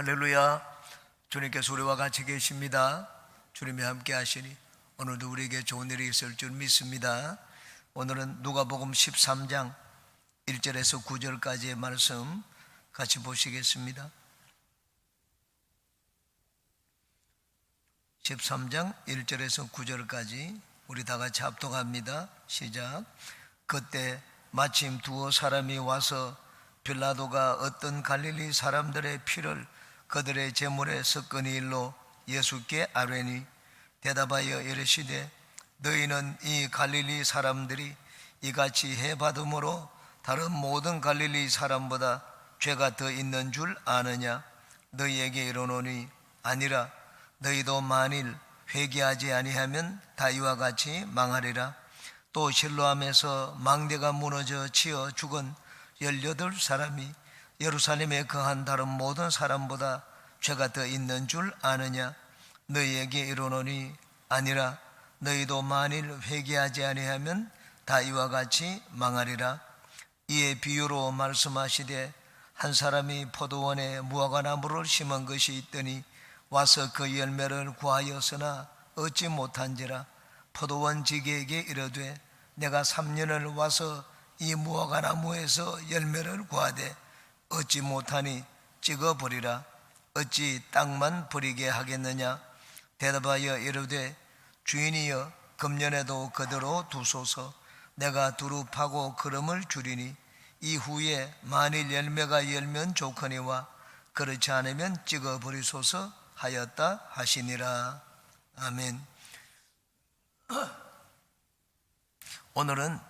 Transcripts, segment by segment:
할렐루야. 주님께서 우리와 같이 계십니다. 주님이 함께 하시니 오늘도 우리에게 좋은 일이 있을 줄 믿습니다. 오늘은 누가복음 13장 1절에서 9절까지의 말씀 같이 보시겠습니다. 13장 1절에서 9절까지 우리 다 같이 합독합니다. 시작. 그때 마침 두어 사람이 와서 빌라도가 어떤 갈릴리 사람들의 피를 그들의 제물에 섞으니 일로 예수께 아뢰니 대답하여 이르시되 너희는 이 갈릴리 사람들이 이같이 해받음으로 다른 모든 갈릴리 사람보다 죄가 더 있는 줄 아느냐? 너희에게 이르노니 아니라 너희도 만일 회개하지 아니하면 다 이와 같이 망하리라. 또 실로암에서 망대가 무너져 치어 죽은 18사람이 예루살렘에 거한 다른 모든 사람보다 죄가 더 있는 줄 아느냐? 너희에게 이르노니 아니라 너희도 만일 회개하지 아니하면 다 이와 같이 망하리라. 이에 비유로 말씀하시되 한 사람이 포도원에 무화과나무를 심은 것이 있더니 와서 그 열매를 구하였으나 얻지 못한지라. 포도원 지기에게 이르되 내가 3년을 와서 이 무화과나무에서 열매를 구하되 얻지 못하니 찍어버리라. 어찌 땅만 버리게 하겠느냐? 대답하여 이르되 주인이여 금년에도 그대로 두소서. 내가 두루 파고 그름을 주리니 이후에 만일 열매가 열면 좋거니와 그렇지 않으면 찍어버리소서 하였다 하시니라. 아멘. 오늘은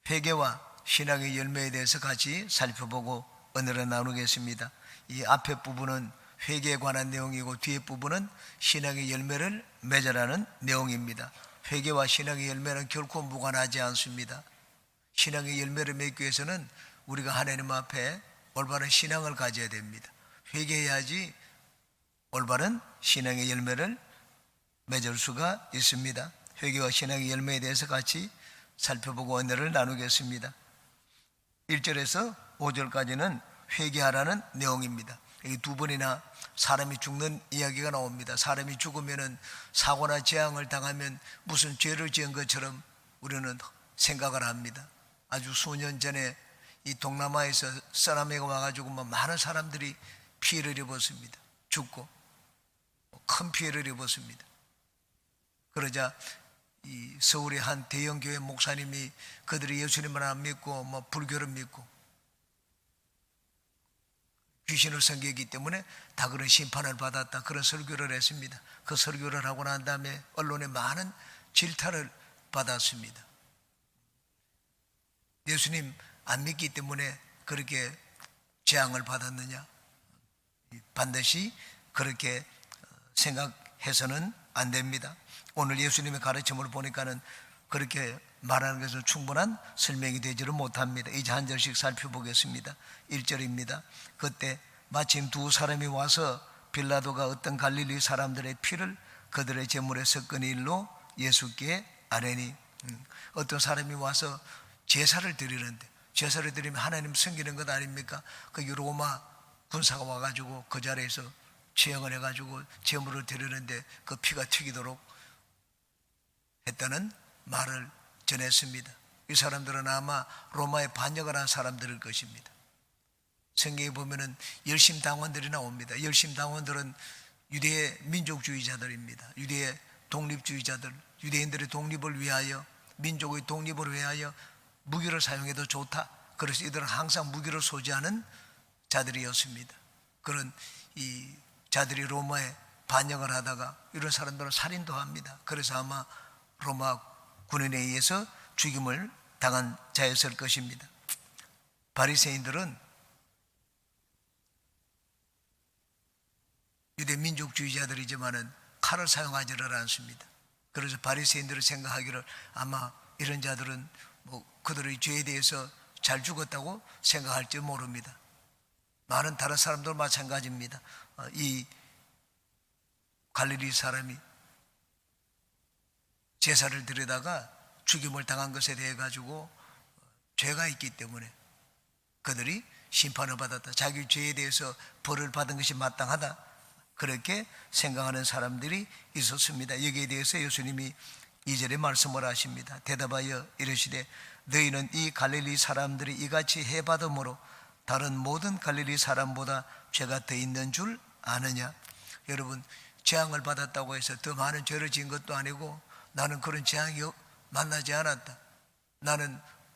회개와 신앙의 열매에 대해서 같이 살펴보고 은혜를 나누겠습니다. 이 앞에 부분은 회개에 관한 내용이고 뒤에 부분은 신앙의 열매를 맺으라는 내용입니다. 회개와 신앙의 열매는 결코 무관하지 않습니다. 신앙의 열매를 맺기 위해서는 우리가 하나님 앞에 올바른 신앙을 가져야 됩니다. 회개해야지 올바른 신앙의 열매를 맺을 수가 있습니다. 회개와 신앙의 열매에 대해서 같이 살펴보고 은혜를 나누겠습니다. 1절에서 5절까지는 회개하라는 내용입니다. 이 두 번이나 사람이 죽는 이야기가 나옵니다. 사람이 죽으면 사고나 재앙을 당하면 무슨 죄를 지은 것처럼 우리는 생각을 합니다. 아주 수년 전에 이 동남아에서 쓰나미가 와가지고 많은 사람들이 피해를 입었습니다. 죽고 큰 피해를 입었습니다. 그러자 이 서울의 한 대형 교회 목사님이 그들이 예수님을 안 믿고 불교를 믿고 귀신을 섬기기 때문에 다 그런 심판을 받았다, 그런 설교를 했습니다. 그 설교를 하고 난 다음에 언론에 많은 질타를 받았습니다. 예수님 안 믿기 때문에 그렇게 재앙을 받았느냐? 반드시 그렇게 생각해서는 안 됩니다. 오늘 예수님의 가르침을 보니까는 그렇게 말하는 것은 충분한 설명이 되지를 못합니다. 이제 한 절씩 살펴보겠습니다. 1절입니다. 그때 마침 두 사람이 와서 빌라도가 어떤 갈릴리 사람들의 피를 그들의 제물에 섞은 일로 예수께 아뢰니. 어떤 사람이 와서 제사를 드리는데, 제사를 드리면 하나님 섬기는 것 아닙니까? 그 로마 군사가 와가지고 그 자리에서 처형을 해가지고 제물을 드리는데 그 피가 튀기도록 했다는 말을 전했습니다. 이 사람들은 아마 로마에 반역을 한 사람들일 것입니다. 성경에 보면은 열심당원들이 나옵니다. 열심당원들은 유대의 민족주의자들입니다. 유대의 독립주의자들, 유대인들의 독립을 위하여, 민족의 독립을 위하여 무기를 사용해도 좋다. 그래서 이들은 항상 무기를 소지하는 자들이었습니다. 그런 이 자들이 로마에 반역을 하다가 이런 사람들은 살인도 합니다. 그래서 아마 로마 군인에 의해서 죽임을 당한 자였을 것입니다. 바리새인들은 유대 민족주의자들이지만은 칼을 사용하지를 않습니다. 그래서 바리새인들을 생각하기를 아마 이런 자들은 그들의 죄에 대해서 잘 죽었다고 생각할지 모릅니다. 많은 다른 사람도 마찬가지입니다. 이 갈릴리 사람이 제사를 드리다가 죽임을 당한 것에 대해 가지고 죄가 있기 때문에 그들이 심판을 받았다. 자기 죄에 대해서 벌을 받은 것이 마땅하다. 그렇게 생각하는 사람들이 있었습니다. 여기에 대해서 예수님이 2절에 말씀을 하십니다. 대답하여 이르시되 너희는 이 갈릴리 사람들이 이같이 해받음으로 다른 모든 갈릴리 사람보다 죄가 더 있는 줄 아느냐? 여러분, 재앙을 받았다고 해서 더 많은 죄를 지은 것도 아니고 나는 그런 재앙이 만나지 않았다.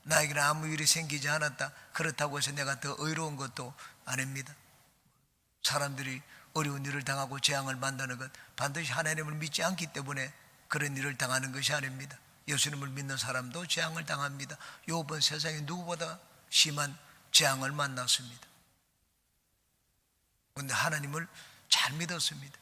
나에게는 아무 일이 생기지 않았다. 그렇다고 해서 내가 더 의로운 것도 아닙니다. 사람들이 어려운 일을 당하고 재앙을 만나는 것 반드시 하나님을 믿지 않기 때문에 그런 일을 당하는 것이 아닙니다. 예수님을 믿는 사람도 재앙을 당합니다. 욥은 세상에 누구보다 심한 재앙을 만났습니다. 그런데 하나님을 잘 믿었습니다.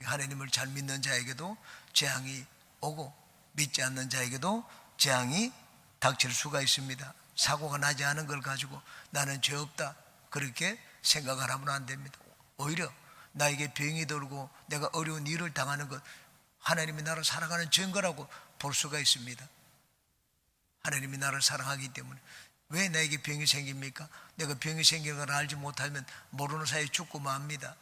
하나님을 잘 믿는 자에게도 재앙이 오고 믿지 않는 자에게도 재앙이 닥칠 수가 있습니다. 사고가 나지 않은 걸 가지고 나는 죄 없다 그렇게 생각을 하면 안 됩니다. 오히려 나에게 병이 들고 내가 어려운 일을 당하는 것 하나님이 나를 사랑하는 증거라고 볼 수가 있습니다. 하나님이 나를 사랑하기 때문에. 왜 나에게 병이 생깁니까? 내가 병이 생기는 걸 알지 못하면 모르는 사이에 죽고 맙니다.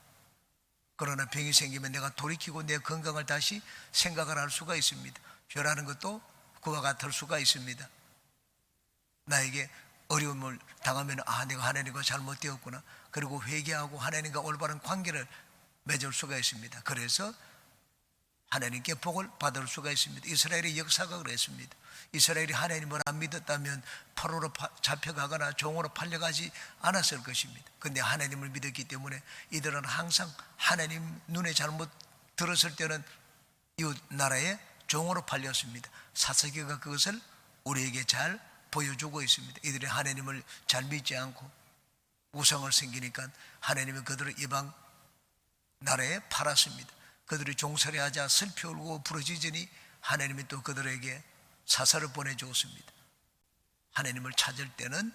그러나 병이 생기면 내가 돌이키고 내 건강을 다시 생각을 할 수가 있습니다. 죄라는 것도 그와 같을 수가 있습니다. 나에게 어려움을 당하면 내가 하나님과 잘못되었구나. 그리고 회개하고 하나님과 올바른 관계를 맺을 수가 있습니다. 그래서 하나님께 복을 받을 수가 있습니다. 이스라엘의 역사가 그랬습니다. 이스라엘이 하나님을 안 믿었다면 포로로 잡혀가거나 종으로 팔려가지 않았을 것입니다. 그런데 하나님을 믿었기 때문에 이들은 항상 하나님 눈에 잘못 들었을 때는 이웃 나라의 종으로 팔렸습니다. 사사기가 그것을 우리에게 잘 보여주고 있습니다. 이들이 하나님을 잘 믿지 않고 우상을 섬기니까 하나님은 그들을 이방 나라에 팔았습니다. 그들이 종살이 하자 슬피 울고 부르짖으니 하나님이 또 그들에게 사사를 보내주었습니다. 하나님을 찾을 때는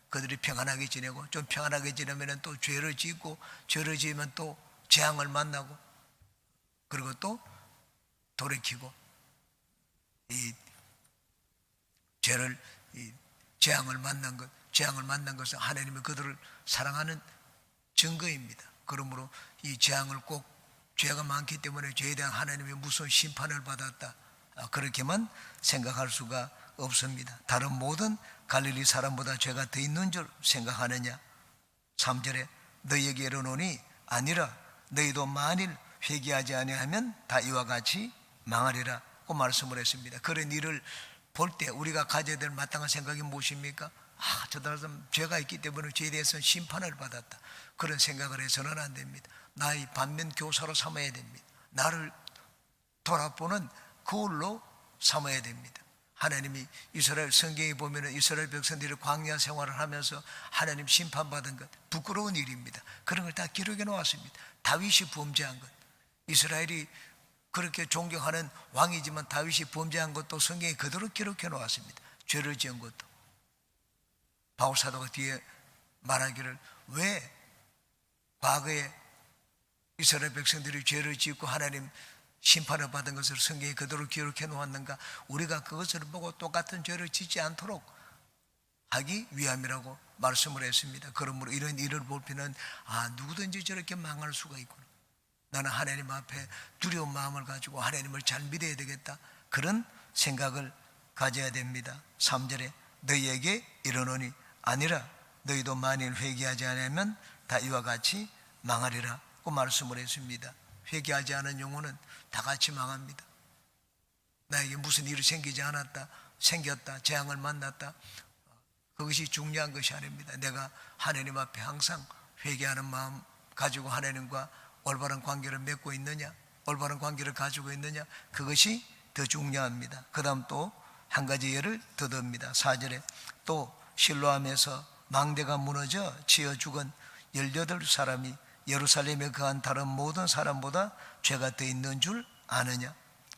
그들이 평안하게 지내고 좀 평안하게 지내면 또 죄를 짓고 죄를 지으면 또 재앙을 만나고 그리고 또 돌이키고 이 재앙을 만난 것은 하나님이 그들을 사랑하는 증거입니다. 그러므로 이 재앙을 꼭 죄가 많기 때문에 죄에 대한 하나님의 무서운 심판을 받았다. 그렇게만 생각할 수가 없습니다. 다른 모든 갈릴리 사람보다 죄가 더 있는 줄 생각하느냐? 3절에 너희에게 이르노니 아니라 너희도 만일 회개하지 아니하면 다 이와 같이 망하리라고 말씀을 했습니다. 그런 일을 볼 때 우리가 가져야 될 마땅한 생각이 무엇입니까? 저 사람 죄가 있기 때문에 죄에 대해서는 심판을 받았다. 그런 생각을 해서는 안 됩니다. 나의 반면 교사로 삼아야 됩니다. 나를 돌아보는 거울로 삼아야 됩니다. 하나님이 이스라엘 성경에 보면 이스라엘 백성들이 광야 생활을 하면서 하나님 심판받은 것 부끄러운 일입니다. 그런 걸 다 기록해 놓았습니다. 다윗이 범죄한 것, 이스라엘이 그렇게 존경하는 왕이지만 다윗이 범죄한 것도 성경에 그대로 기록해 놓았습니다. 죄를 지은 것도. 바울 사도가 뒤에 말하기를 왜 과거에 이스라엘 백성들이 죄를 짓고 하나님 심판을 받은 것을 성경에 그대로 기록해 놓았는가? 우리가 그것을 보고 똑같은 죄를 짓지 않도록 하기 위함이라고 말씀을 했습니다. 그러므로 이런 일을 볼 때는 누구든지 저렇게 망할 수가 있구나. 나는 하나님 앞에 두려운 마음을 가지고 하나님을 잘 믿어야 되겠다. 그런 생각을 가져야 됩니다. 3절에 너희에게 이르노니 아니라 너희도 만일 회개하지 않으면 다 이와 같이 망하리라고 말씀을 했습니다. 회개하지 않은 영혼은 다 같이 망합니다. 나에게 무슨 일이 생기지 않았다, 생겼다, 재앙을 만났다, 그것이 중요한 것이 아닙니다. 내가 하나님 앞에 항상 회개하는 마음 가지고 하나님과 올바른 관계를 맺고 있느냐, 올바른 관계를 가지고 있느냐, 그것이 더 중요합니다. 그 다음 또 한 가지 예를 더 듭니다. 4절에 또 실로암에서 망대가 무너져 치어 죽은 18사람이 예루살렘에 거한 다른 모든 사람보다 죄가 더 있는 줄 아느냐?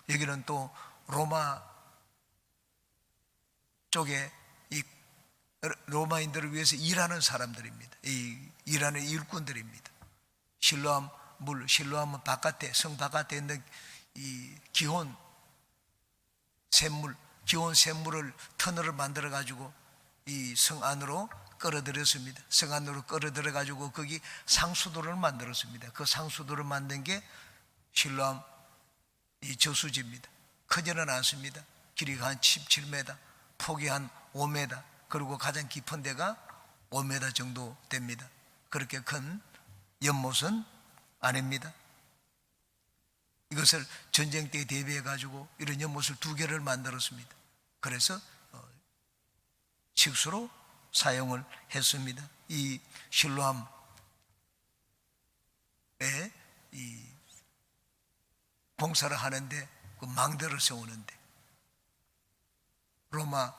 여기는 또 로마 쪽에 이 로마인들을 위해서 일하는 사람들입니다. 이 일하는 일꾼들입니다. 실로암은 바깥에, 성 바깥에 있는 이 기혼 샘물을 터널을 만들어 가지고 이 성 안으로 끌어들였습니다. 성 안으로 끌어들여 가지고 거기 상수도를 만들었습니다. 그 상수도를 만든 게 실로암 이 저수지입니다. 크지는 않습니다. 길이가 한 17m, 폭이 한 5m, 그리고 가장 깊은 데가 5m 정도 됩니다. 그렇게 큰 연못은 아닙니다. 이것을 전쟁 때에 대비해 가지고 이런 연못을 2개를 만들었습니다. 그래서 식수로 사용을 했습니다. 이 실로암에 이 봉사를 하는데 그 망대를 세우는데 로마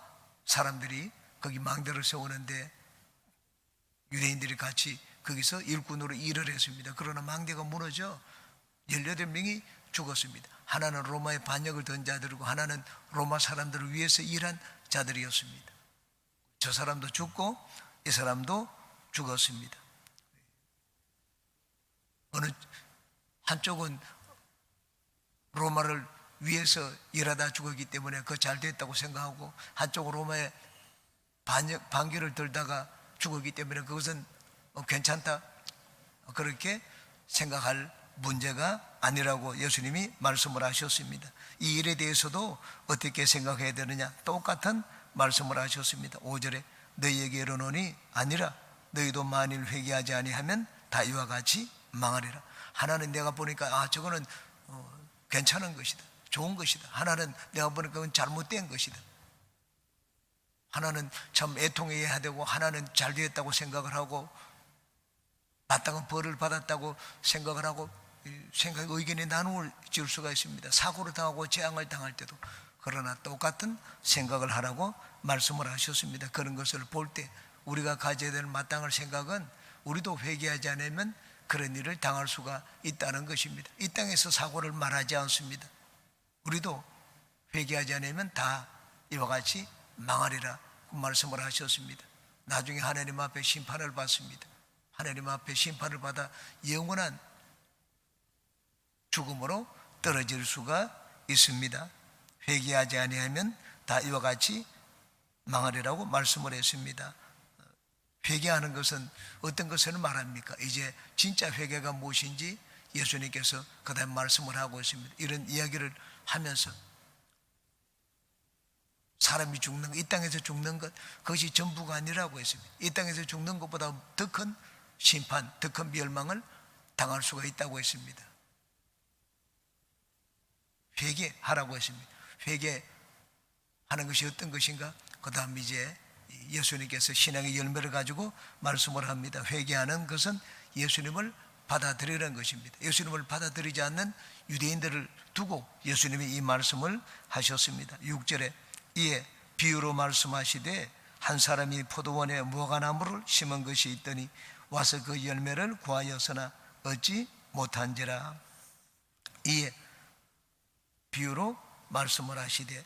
사람들이 거기 망대를 세우는데 유대인들이 같이 거기서 일꾼으로 일을 했습니다. 그러나 망대가 무너져 18명이 죽었습니다. 하나는 로마의 반역을 던 자들이고 하나는 로마 사람들을 위해서 일한 자들이었습니다. 저 사람도 죽고 이 사람도 죽었습니다. 어느 한쪽은 로마를 위해서 일하다 죽었기 때문에 그거 잘 됐다고 생각하고, 한쪽은 로마의 반기를 들다가 죽었기 때문에 그것은 괜찮다, 그렇게 생각할 문제가 아니라고 예수님이 말씀을 하셨습니다. 이 일에 대해서도 어떻게 생각해야 되느냐, 똑같은 말씀을 하셨습니다. 5절에 너희에게 이르노니 아니라 너희도 만일 회개하지 아니하면 다 이와 같이 망하리라. 하나는 내가 보니까 저거는 괜찮은 것이다, 좋은 것이다. 하나는 내가 보니까 그건 잘못된 것이다. 하나는 참 애통해야 되고 하나는 잘 되었다고 생각을 하고 마땅한 벌을 받았다고 생각을 하고 의견이 나누어질 수가 있습니다. 사고를 당하고 재앙을 당할 때도. 그러나 똑같은 생각을 하라고 말씀을 하셨습니다. 그런 것을 볼 때 우리가 가져야 될 마땅한 생각은 우리도 회개하지 않으면 그런 일을 당할 수가 있다는 것입니다. 이 땅에서 사고를 말하지 않습니다. 우리도 회개하지 않으면 다 이와 같이 망하리라 말씀을 하셨습니다. 나중에 하나님 앞에 심판을 받습니다. 하나님 앞에 심판을 받아 영원한 죽음으로 떨어질 수가 있습니다. 회개하지 아니하면 다 이와 같이 망하리라고 말씀을 했습니다. 회개하는 것은 어떤 것을 말합니까? 이제 진짜 회개가 무엇인지 예수님께서 그다음 말씀을 하고 있습니다. 이런 이야기를 하면서 사람이 죽는 것, 이 땅에서 죽는 것, 그것이 전부가 아니라고 했습니다. 이 땅에서 죽는 것보다 더 큰 심판, 더 큰 멸망을 당할 수가 있다고 했습니다. 회개하라고 했습니다. 회개하는 것이 어떤 것인가? 그 다음 이제 예수님께서 신앙의 열매를 가지고 말씀을 합니다. 회개하는 것은 예수님을 받아들이는 것입니다. 예수님을 받아들이지 않는 유대인들을 두고 예수님이 이 말씀을 하셨습니다. 6절에 이에 비유로 말씀하시되 한 사람이 포도원에 무화과나무를 심은 것이 있더니 와서 그 열매를 구하였으나 얻지 못한지라. 이에 비유로 말씀을 하시되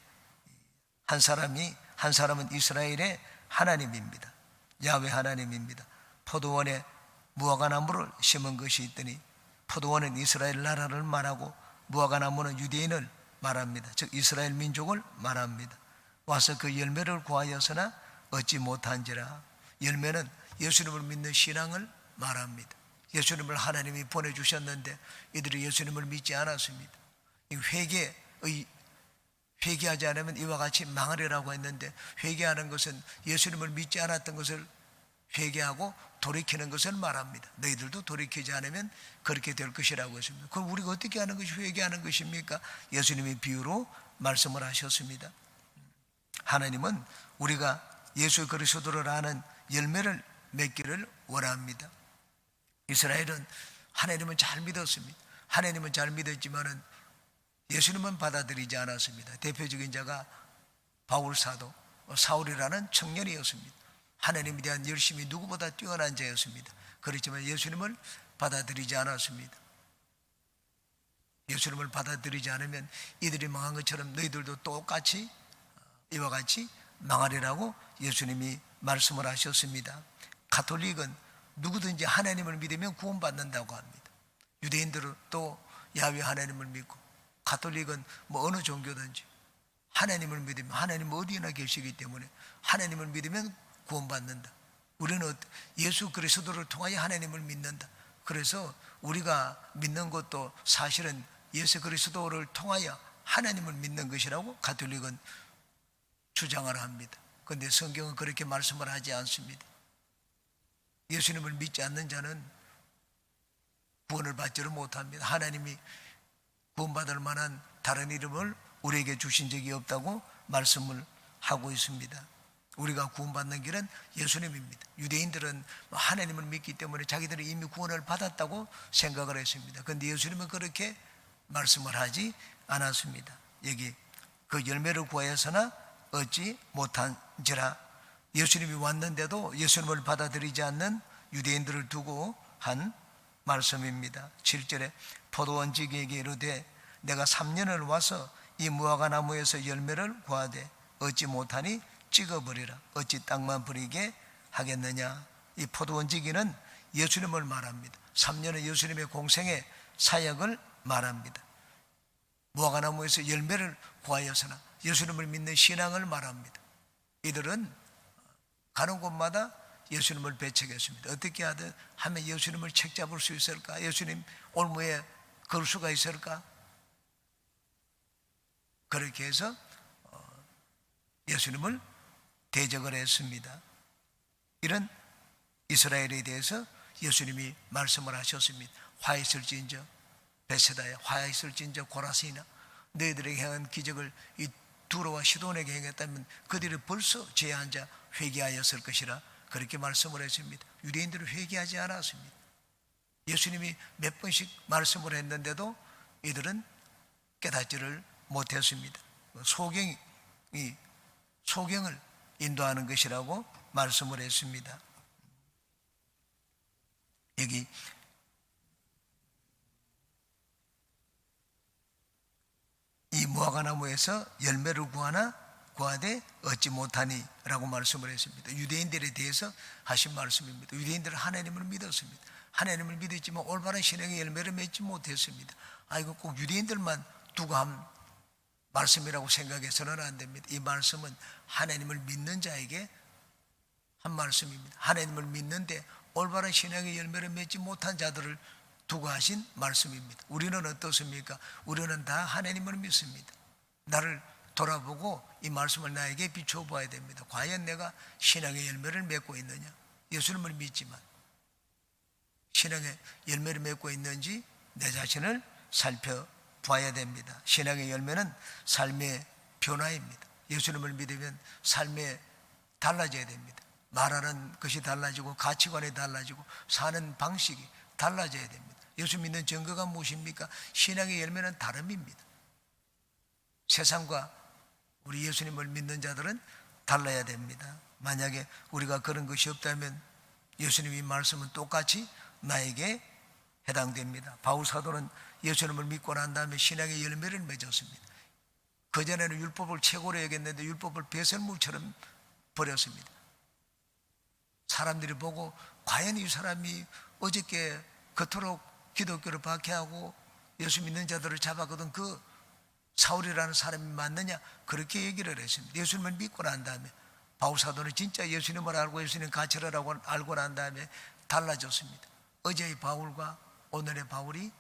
한 사람은 이스라엘의 하나님입니다. 야훼 하나님입니다. 포도원에 무화과나무를 심은 것이 있더니, 포도원은 이스라엘 나라를 말하고 무화과나무는 유대인을 말합니다. 즉 이스라엘 민족을 말합니다. 와서 그 열매를 구하였으나 얻지 못한지라. 열매는 예수님을 믿는 신앙을 말합니다. 예수님을 하나님이 보내주셨는데 이들이 예수님을 믿지 않았습니다. 회개하지 않으면 이와 같이 망하리라고 했는데, 회개하는 것은 예수님을 믿지 않았던 것을 회개하고 돌이키는 것을 말합니다. 너희들도 돌이키지 않으면 그렇게 될 것이라고 했습니다. 그럼 우리가 어떻게 하는 것이 회개하는 것입니까? 예수님이 비유로 말씀을 하셨습니다. 하나님은 우리가 예수 그리스도를 아는 열매를 맺기를 원합니다. 이스라엘은 하나님은 잘 믿었습니다. 하나님은 잘 믿었지만은 예수님은 받아들이지 않았습니다. 대표적인 자가 바울 사도 사울이라는 청년이었습니다. 하나님에 대한 열심이 누구보다 뛰어난 자였습니다. 그렇지만 예수님을 받아들이지 않았습니다. 예수님을 받아들이지 않으면 이들이 망한 것처럼 너희들도 똑같이 이와 같이 망하리라고 예수님이 말씀을 하셨습니다. 가톨릭은 누구든지 하나님을 믿으면 구원받는다고 합니다. 유대인들은 또 야훼 하나님을 믿고, 가톨릭은 뭐 어느 종교든지 하나님을 믿으면 하나님 어디나 계시기 때문에 하나님을 믿으면 구원받는다. 우리는 예수 그리스도를 통하여 하나님을 믿는다. 그래서 우리가 믿는 것도 사실은 예수 그리스도를 통하여 하나님을 믿는 것이라고 가톨릭은 주장을 합니다. 그런데 성경은 그렇게 말씀을 하지 않습니다. 예수님을 믿지 않는 자는 구원을 받지를 못합니다. 하나님이 구원받을 만한 다른 이름을 우리에게 주신 적이 없다고 말씀을 하고 있습니다. 우리가 구원받는 길은 예수님입니다. 유대인들은 하나님을 믿기 때문에 자기들은 이미 구원을 받았다고 생각을 했습니다. 그런데 예수님은 그렇게 말씀을 하지 않았습니다. 여기 그 열매를 구하여서나 얻지 못한지라, 예수님이 왔는데도 예수님을 받아들이지 않는 유대인들을 두고 한 말씀입니다. 7절에 포도원지기에게 이르되 내가 3년을 와서 이 무화과 나무에서 열매를 구하되 얻지 못하니 찍어버리라. 어찌 땅만 버리게 하겠느냐. 이 포도원지기는 예수님을 말합니다. 3년의 예수님의 공생의 사역을 말합니다. 무화과 나무에서 열매를 구하여서나 예수님을 믿는 신앙을 말합니다. 이들은 가는 곳마다 예수님을 배척했습니다. 어떻게 하면 예수님을 책잡을 수 있을까? 예수님 올무에 걸 수가 있을까? 그렇게 해서 예수님을 대적을 했습니다. 이런 이스라엘에 대해서 예수님이 말씀을 하셨습니다. 화 있을진저 베세다에 화 있을진저 고라스이나 너희들에게 행한 기적을 이 두로와 시돈에게 행했다면 그들이 벌써 죄에 앉아 회개하였을 것이라 그렇게 말씀을 했습니다. 유대인들은 회개하지 않았습니다. 예수님이 몇 번씩 말씀을 했는데도 이들은 깨닫지를 못했습니다. 소경을 인도하는 것이라고 말씀을 했습니다. 여기 이 무화과 나무에서 열매를 구하되 얻지 못하니 라고 말씀을 했습니다. 유대인들에 대해서 하신 말씀입니다. 유대인들은 하나님을 믿었습니다. 하나님을 믿었지만 올바른 신앙의 열매를 맺지 못했습니다. 이거 꼭 유대인들만 두고 한 말씀이라고 생각해서는 안 됩니다. 이 말씀은 하나님을 믿는 자에게 한 말씀입니다. 하나님을 믿는데 올바른 신앙의 열매를 맺지 못한 자들을 두고 하신 말씀입니다. 우리는 어떻습니까? 우리는 다 하나님을 믿습니다. 나를 돌아보고 이 말씀을 나에게 비추어 봐야 됩니다. 과연 내가 신앙의 열매를 맺고 있느냐? 예수님을 믿지만 신앙의 열매를 맺고 있는지 내 자신을 살펴봐야 됩니다. 신앙의 열매는 삶의 변화입니다. 예수님을 믿으면 삶에 달라져야 됩니다. 말하는 것이 달라지고 가치관이 달라지고 사는 방식이 달라져야 됩니다. 예수 믿는 증거가 무엇입니까? 신앙의 열매는 다름입니다. 세상과 우리 예수님을 믿는 자들은 달라야 됩니다. 만약에 우리가 그런 것이 없다면 예수님의 말씀은 똑같이 나에게 해당됩니다. 바울 사도는 예수님을 믿고 난 다음에 신앙의 열매를 맺었습니다. 그전에는 율법을 최고로 여겼는데 율법을 배설물처럼 버렸습니다. 사람들이 보고 과연 이 사람이 어저께 그토록 기독교를 박해하고 예수 믿는 자들을 잡았거든 그 사울이라는 사람이 맞느냐 그렇게 얘기를 했습니다. 예수님을 믿고 난 다음에 바울 사도는 진짜 예수님을 알고 예수님 가치를 알고 난 다음에 달라졌습니다. 어제의 바울과 오늘의 바울이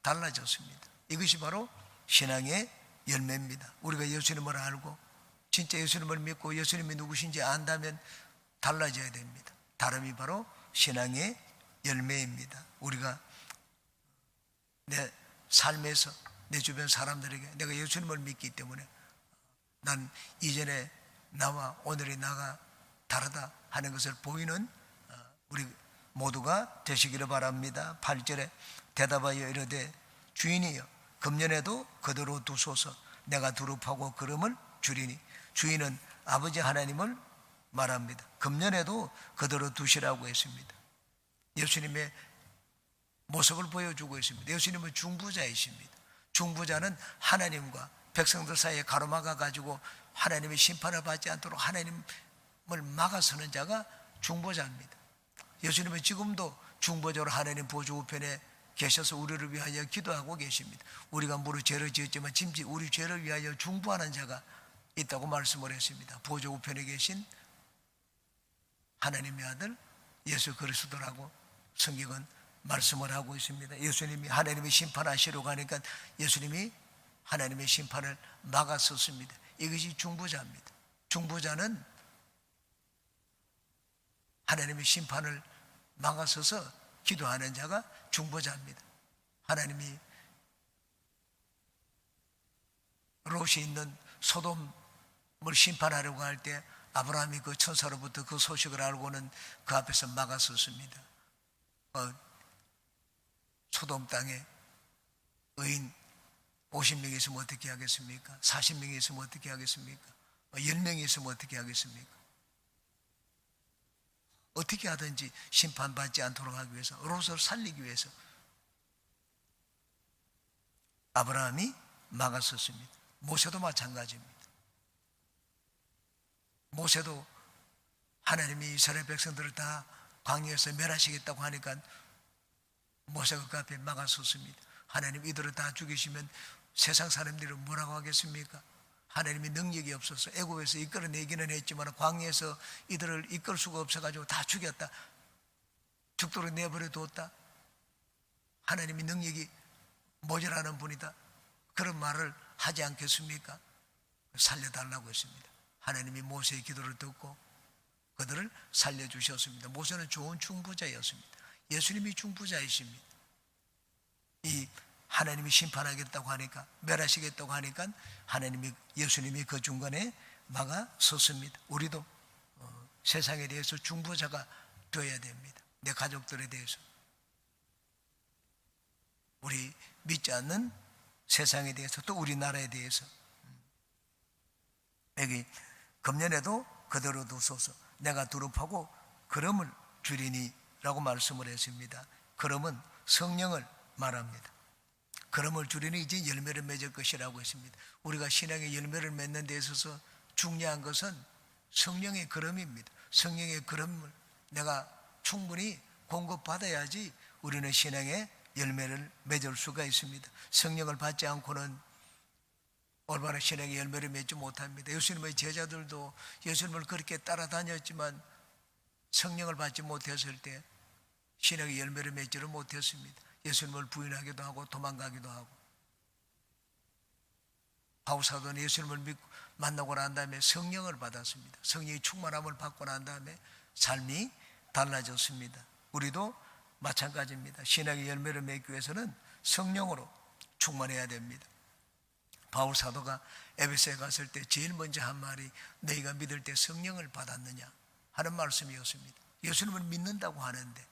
달라졌습니다. 이것이 바로 신앙의 열매입니다. 우리가 예수님을 알고 진짜 예수님을 믿고 예수님이 누구신지 안다면 달라져야 됩니다. 다름이 바로 신앙의 열매입니다. 우리가 내 삶에서 내 주변 사람들에게 내가 예수님을 믿기 때문에 난 이전에 나와 오늘의 나가 다르다 하는 것을 보이는 우리 모두가 되시기를 바랍니다. 8절에 대답하여 이르되 주인이여 금년에도 그대로 두소서. 내가 두릅하고 그름을 주리니. 주인은 아버지 하나님을 말합니다. 금년에도 그대로 두시라고 했습니다. 예수님의 모습을 보여주고 있습니다. 예수님은 중보자이십니다. 중보자는 하나님과 백성들 사이에 가로막아 가지고 하나님의 심판을 받지 않도록 하나님을 막아서는 자가 중보자입니다. 예수님은 지금도 중보자로 하나님 보좌 우편에 계셔서 우리를 위하여 기도하고 계십니다. 우리가 무릇 죄를 지었지만 짐짓 우리 죄를 위하여 중보하는 자가 있다고 말씀을 했습니다. 보좌 우편에 계신 하나님의 아들 예수 그리스도라고 성경은 말씀을 하고 있습니다. 예수님이 하나님이 심판하시러 가니까 예수님이 하나님의 심판을 막았었습니다. 이것이 중보자입니다. 중보자는 하나님의 심판을 막아서서 기도하는 자가 중보자입니다. 하나님이 롯이 있는 소돔을 심판하려고 할 때 아브라함이 그 천사로부터 그 소식을 알고는 그 앞에서 막았었습니다. 소돔 땅에 의인 50명이 있으면 어떻게 하겠습니까? 40명이 있으면 어떻게 하겠습니까? 10명이 있으면 어떻게 하겠습니까? 어떻게 하든지 심판받지 않도록 하기 위해서, 롯을 살리기 위해서 아브라함이 막았었습니다. 모세도 마찬가지입니다. 모세도 하나님이 이스라엘 백성들을 다 광야에서 멸하시겠다고 하니까 모세가 그 앞에 막았었습니다. 하나님 이들을 다 죽이시면 세상 사람들은 뭐라고 하겠습니까? 하나님이 능력이 없어서 애굽에서 이끌어내기는 했지만 광야에서 이들을 이끌 수가 없어가지고 다 죽였다, 죽도록 내버려 뒀다, 하나님이 능력이 모자라는 분이다, 그런 말을 하지 않겠습니까? 살려달라고 했습니다. 하나님이 모세의 기도를 듣고 그들을 살려주셨습니다. 모세는 좋은 중보자였습니다. 예수님이 중보자이십니다. 이 하나님이 심판하겠다고 하니까, 멸하시겠다고 하니까 하나님이, 예수님이 그 중간에 막아섰습니다. 우리도 세상에 대해서 중보자가 되어야 됩니다. 내 가족들에 대해서, 우리 믿지 않는 세상에 대해서, 또 우리나라에 대해서. 여기 금년에도 그대로 두소서, 내가 두릅하고 걸음을 주리니 라고 말씀을 했습니다. 걸음은 성령을 말합니다. 걸음을 주리니 이제 열매를 맺을 것이라고 했습니다. 우리가 신앙의 열매를 맺는 데 있어서 중요한 것은 성령의 걸음입니다. 성령의 걸음을 내가 충분히 공급받아야지 우리는 신앙의 열매를 맺을 수가 있습니다. 성령을 받지 않고는 올바른 신앙의 열매를 맺지 못합니다. 예수님의 제자들도 예수님을 그렇게 따라다녔지만 성령을 받지 못했을 때 신앙의 열매를 맺지를 못했습니다. 예수님을 부인하기도 하고 도망가기도 하고. 바울사도는 예수님을 믿고 만나고 난 다음에 성령을 받았습니다. 성령의 충만함을 받고 난 다음에 삶이 달라졌습니다. 우리도 마찬가지입니다. 신앙의 열매를 맺기 위해서는 성령으로 충만해야 됩니다. 바울사도가 에베소에 갔을 때 제일 먼저 한 말이 너희가 믿을 때 성령을 받았느냐 하는 말씀이었습니다. 예수님을 믿는다고 하는데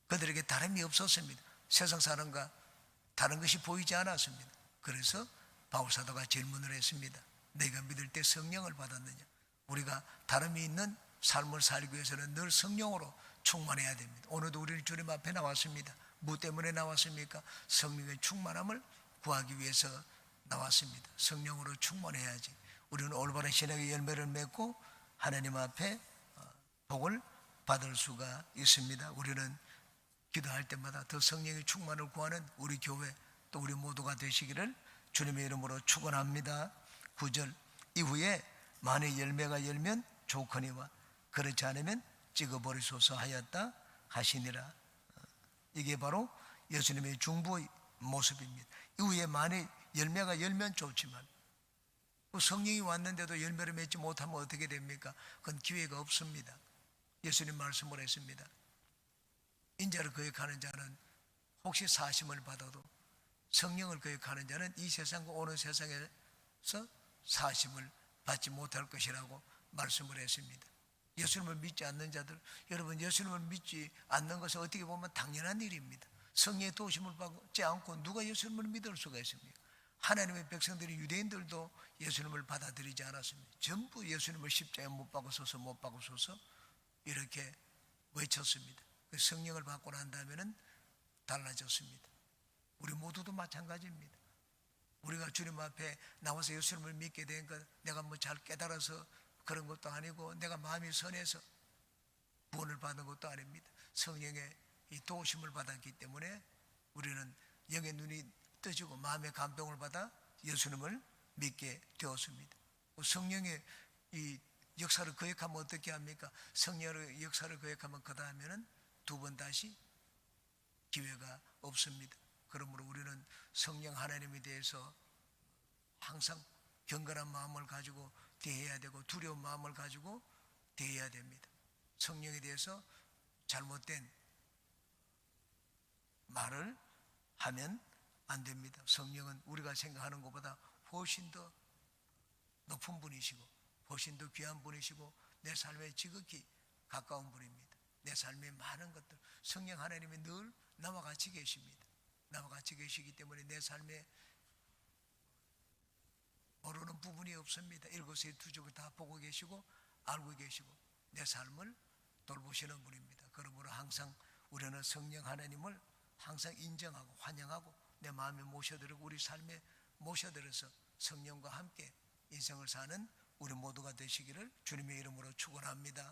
그들에게 다름이 없었습니다. 세상 사람과 다른 것이 보이지 않았습니다. 그래서 바울사도가 질문을 했습니다. 너희가 믿을 때 성령을 받았느냐. 우리가 다름이 있는 삶을 살기 위해서는 늘 성령으로 충만해야 됩니다. 오늘도 우리는 주님 앞에 나왔습니다. 뭐 때문에 나왔습니까? 성령의 충만함을 구하기 위해서 나왔습니다. 성령으로 충만해야지 우리는 올바른 신앙의 열매를 맺고 하나님 앞에 복을 받을 수가 있습니다. 우리는 기도할 때마다 더 성령의 충만을 구하는 우리 교회, 또 우리 모두가 되시기를 주님의 이름으로 축원합니다. 9절 이후에 만일 열매가 열면 좋거니와 그렇지 않으면 찍어버리소서 하였다 하시니라. 이게 바로 예수님의 중보의 모습입니다. 이후에 만일 열매가 열면 좋지만 성령이 왔는데도 열매를 맺지 못하면 어떻게 됩니까? 그건 기회가 없습니다. 예수님 말씀을 했습니다. 인자를 거역하는 자는 혹시 사심을 받아도 성령을 거역하는 자는 이 세상과 오는 세상에서 사심을 받지 못할 것이라고 말씀을 했습니다. 예수님을 믿지 않는 자들, 여러분 예수님을 믿지 않는 것은 어떻게 보면 당연한 일입니다. 성령의 도우심을 받지 않고 누가 예수님을 믿을 수가 있습니까? 하나님의 백성들이, 유대인들도 예수님을 받아들이지 않았습니다. 전부 예수님을 십자가에 못 박으소서 못 박으소서 이렇게 외쳤습니다. 성령을 받고 난 다음에는 달라졌습니다. 우리 모두도 마찬가지입니다. 우리가 주님 앞에 나와서 예수님을 믿게 된 것, 내가 뭐 잘 깨달아서 그런 것도 아니고 내가 마음이 선해서 구원을 받은 것도 아닙니다. 성령의 이 도우심을 받았기 때문에 우리는 영의 눈이 뜨지고 마음의 감동을 받아 예수님을 믿게 되었습니다. 성령의 이 역사를 거역하면 어떻게 합니까? 성령의 역사를 거역하면 그 다음에는 두 번 다시 기회가 없습니다. 그러므로 우리는 성령 하나님에 대해서 항상 경건한 마음을 가지고 대해야 되고 두려운 마음을 가지고 대해야 됩니다. 성령에 대해서 잘못된 말을 하면 안 됩니다. 성령은 우리가 생각하는 것보다 훨씬 더 높은 분이시고 훨씬 더 귀한 분이시고 내 삶에 지극히 가까운 분입니다. 내 삶의 많은 것들, 성령 하나님이 늘 나와 같이 계십니다. 나와 같이 계시기 때문에 내 삶에 모르는 부분이 없습니다. 일거수일투족을 다 보고 계시고 알고 계시고 내 삶을 돌보시는 분입니다. 그러므로 항상 우리는 성령 하나님을 항상 인정하고 환영하고 내 마음에 모셔들고 우리 삶에 모셔들어서 성령과 함께 인생을 사는 우리 모두가 되시기를 주님의 이름으로 축원합니다.